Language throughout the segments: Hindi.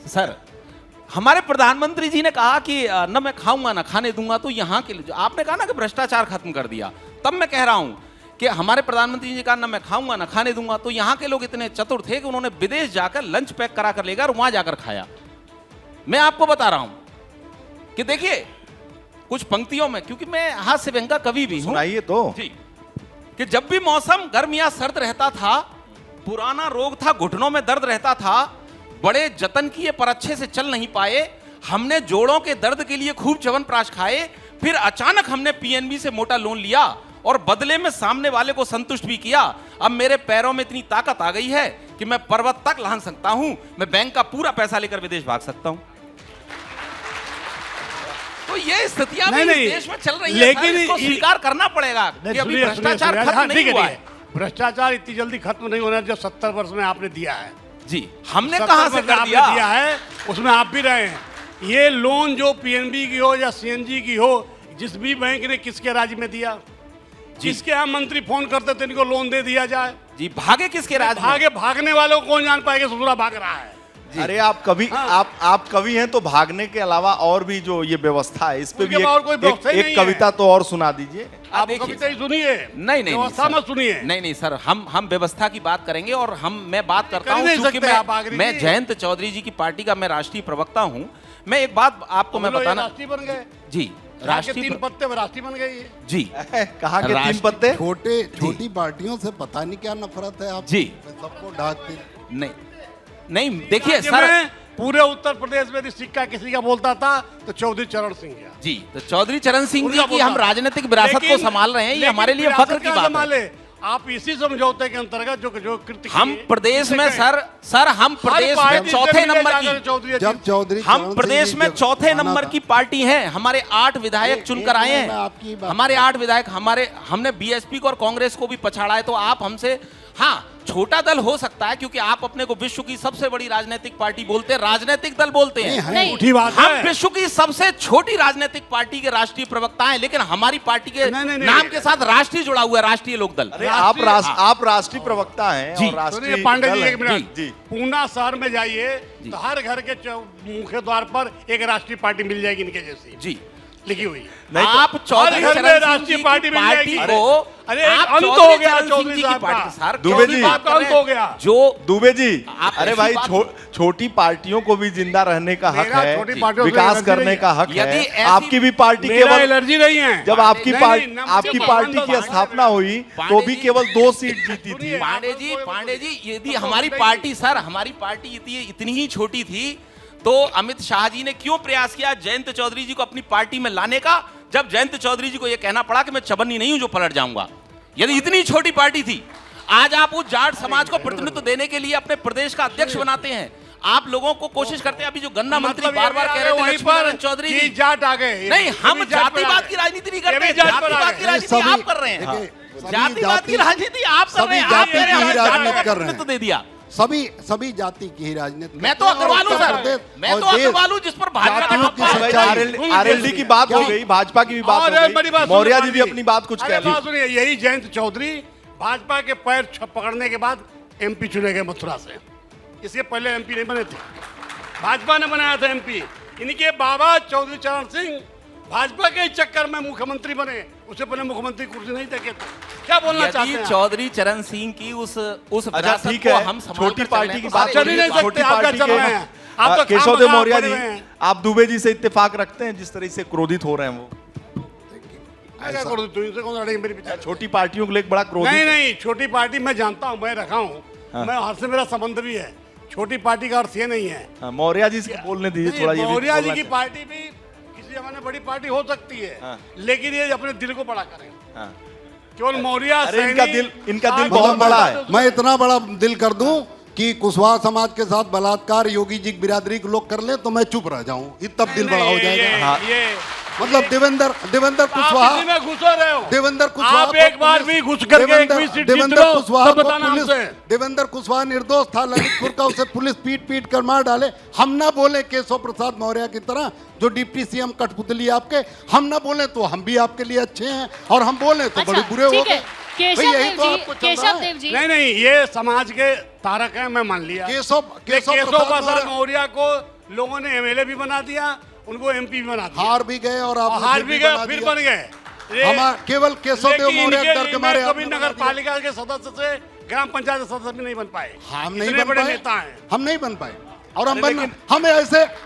सर, हमारे प्रधानमंत्री जी ने कहा कि न मैं खाऊंगा ना खाने दूंगा, तो यहाँ के जो आपने कहा ना कि भ्रष्टाचार खत्म कर दिया, तब मैं कह रहा हूं कि हमारे प्रधानमंत्री जी ने कहा ना मैं खाऊंगा ना खाने दूंगा, तो यहाँ के लोग इतने चतुर थे कि उन्होंने विदेश जाकर लंच पैक करा कर लेकर वहां जाकर खाया। मैं आपको बता रहा हूं कि देखिए कुछ पंक्तियों में, क्योंकि मैं हास्य व्यंग का कवि भी हूं, सुनाइए तो जी, कि जब भी मौसम गर्म या सर्द रहता था, पुराना रोग था घुटनों में दर्द रहता था, बड़े जतन किए पर अच्छे से चल नहीं पाए, हमने जोड़ों के दर्द के लिए खूब च्यवनप्राश खाए, फिर अचानक हमने पीएनबी से मोटा लोन लिया और बदले में सामने वाले को संतुष्ट भी किया। अब मेरे पैरों में इतनी ताकत आ गई है कि मैं पर्वत तक लांघ सकता हूं, मैं बैंक का पूरा पैसा लेकर विदेश भाग सकता हूं। तो ये स्थितियां भी देश में चल रही है, लेकिन इसको स्वीकार करना पड़ेगा कि अभी भ्रष्टाचार खत्म नहीं हुआ है। भ्रष्टाचार इतनी जल्दी खत्म नहीं होना जो 70 वर्ष में आपने दिया है। जी, हमने कहां से कर दिया है, उसमें आप भी रहे हैं। ये लोन जो पीएनबी की हो या सीएनजी की हो, जिस भी बैंक ने किसके राज्य में दिया, जिसके यहाँ मंत्री फोन करते थे इनको लोन दे दिया जाए। जी, भागे किसके राज्य में? भागने वालों को कौन जान पाएगा ससुरा भाग रहा है। अरे आप कवि, आप कवि हैं तो भागने के अलावा और भी जो ये व्यवस्था है इस पे भी एक कविता तो और सुना दीजिए। आप कविता ही सुनिए। नहीं व्यवस्था मत सुनिए। नहीं सर, हम व्यवस्था की बात करेंगे और मैं बात करता हूं क्योंकि मैं जयंत चौधरी जी की पार्टी का मैं राष्ट्रीय प्रवक्ता हूं। मैं एक बात आपको मैं बताना, राष्ट्रीय बन गए जी, राष्ट्रीय 3 पत्ते में राष्ट्रीय बन गई जी। कहा के 3 पत्ते? छोटी पार्टियों से पता नहीं क्या नफरत है आप जी, सबको ढाकते। नहीं देखिए सर, पूरे उत्तर प्रदेश में सिक्का किसी का बोलता था तो चौधरी चरण सिंह जी, तो चौधरी चरण सिंह जी की हम राजनीतिक विरासत को संभाल रहे हैं, ये हमारे लिए फख्र की बात है। आप इसी समझौते के अंतर्गत जो कृत्य हम प्रदेश में सर हम प्रदेश में चौथे नंबर की, जब चौधरी हम प्रदेश में चौथे नंबर की पार्टी हैं। हमारे 8 विधायक चुनकर आए हैं, हमारे 8 विधायक, हमने बीएसपी को और कांग्रेस को भी पछाड़ा है। तो आप हमसे, हाँ, छोटा दल हो सकता है क्योंकि आप अपने को विश्व की सबसे बड़ी राजनीतिक पार्टी बोलते हैं, राजनीतिक दल बोलते हैं। हम विश्व की सबसे छोटी राजनीतिक पार्टी के राष्ट्रीय प्रवक्ता हैं, लेकिन हमारी पार्टी के नाम के साथ राष्ट्रीय जुड़ा हुआ है, राष्ट्रीय लोकदल। आप राष्ट्रीय प्रवक्ता हैं और राष्ट्रीय पांडे जी, एक मिनट, पूना शहर में जाइए तो हर घर के मुख्य द्वार पर एक राष्ट्रीय पार्टी मिल जाएगी इनके जैसी जी, लिखी हुई। आप चौधरी राष्ट्रीय पार्टी को, अरे अंत हो गया चौधरी साहब का। दुबे जी अंत हो गया। जो दुबे जी, अरे भाई छोटी पार्टियों को भी जिंदा रहने का हक है, विकास करने का हक है। आपकी भी पार्टी केवल एलर्जी नहीं है। जब आपकी पार्टी की स्थापना हुई तो भी केवल 2 सीट जीती थी। पांडे जी, यदि हमारी पार्टी इतनी ही छोटी थी तो अमित शाह जी ने क्यों प्रयास किया जयंत चौधरी जी को अपनी पार्टी में लाने का, जब जयंत चौधरी जी को यह कहना पड़ा कि मैं चबन्नी नहीं हूं जो पलट जाऊंगा। यदि इतनी छोटी पार्टी थी, आज आप उस जाट समाज को प्रतिनिधित्व देने के लिए अपने प्रदेश का अध्यक्ष बनाते हैं। आप लोगों को कोशिश करते हैं, अभी जो गन्ना मंत्री बार बार कह रहे थे लक्ष्मीनारायण चौधरी जी, जाट आ गए। नहीं, हम जातिवाद की राजनीति नहीं करते, जातिवाद की राजनीति आप कर रहे हैं, जातिवाद की राजनीति आप कर रहे हैं। आप कह रहे हैं जाटों को प्रतिनिधित्व दे दिया। सभी जाति की ही राजनीति। मैं तो अग्रवाल हूं सर, मैं तो अग्रवाल हूं जिस पर भाजपा आरएलडी की बात हो गई, भाजपा की भी बात हो गई, मौर्य जी भी अपनी बात कुछ कह रहे हैं। यही जयंत चौधरी भाजपा के पैर पकड़ने के बाद एमपी चुने गए मथुरा से। इसके पहले एमपी नहीं बने थे, भाजपा ने बनाया था एमपी। इनके बाबा चौधरी चरण सिंह भाजपा के चक्कर में मुख्यमंत्री बने, उससे पहले मुख्यमंत्री कुर्सी नहीं देखे थे। क्या बोलना चाहते हैं? चौधरी चरण सिंह की उस विरासत को हम छोटी पार्टी की बात चल ही नहीं सकते। आप क्या चल रहे हैं? आप तो केशव देव मौर्य जी, आप दुबे जी से इत्तेफाक रखते हैं जिस तरह से क्रोधित हो रहे हैं वो? छोटी पार्टियों को लेकर बड़ा क्रोधित। नहीं, छोटी पार्टी मैं जानता हूँ, मैं रखा हूँ, मैं हर से मेरा संबंध भी है। छोटी पार्टी का अर्थ ये नहीं है। मौर्य जी से बोलने दीजिए थोड़ा। मौर्य जी की पार्टी भी किसी जमाने बड़ी पार्टी हो सकती है, लेकिन ये अपने दिल को बड़ा करें। केवल मौर्य, इनका दिल बहुत बड़ा है। मैं इतना बड़ा दिल कर दूं कि कुशवाहा समाज के साथ बलात्कार योगी जी बिरादरी के लोग कर ले तो मैं चुप रह जाऊं, तब दिल बड़ा हो जाएगा। मतलब देवेंद्र कुशवाहा, देवेंद्र कुशवाहा आप एक बार भी घुस करके देवेंद्र कुशवाहा निर्दोष था, ललितपुर का, उसे पुलिस पीट कर मार डाले। हम ना बोले केशव प्रसाद मौर्य की तरह जो डिप्टी सीएम कठपुतली आपके, हम ना बोले तो हम भी आपके लिए अच्छे हैं, और हम बोले तो बड़े बुरे हो गए। केशव देव जी, नहीं, ये समाज के तारक हैं, मैं मान लिया। केशव प्रसाद मौर्य को लोगों ने एमएलए भी बना दिया, उनको एमपी भी बना दिया, हार भी गए और आप हार भी गए फिर बन गए। हम केवल केशव देव मौर्य डर के मारे कभी नगर पालिका के सदस्य से ग्राम पंचायत सदस्य भी नहीं बन पाए। हम नहीं इतने बन बड़े पाए, नेता हैं, हम नहीं बन पाए। और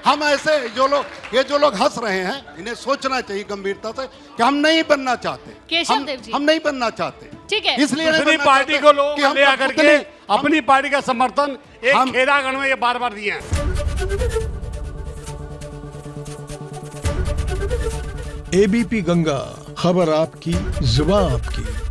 हम ऐसे जो लोग हंस रहे हैं, इन्हें सोचना चाहिए गंभीरता से कि हम नहीं बनना चाहते। केशव देव जी, हम नहीं बनना चाहते, ठीक है। इसलिए नहीं दूसरी बनना पार्टी चाहते को लोगों कि को हम ले आकर के कठपुतली- अपनी पार्टी का समर्थन एक हम- खेदागढ़ में ये बार दिए हैं। एबीपी गंगा, खबर आपकी, जुबान आपकी।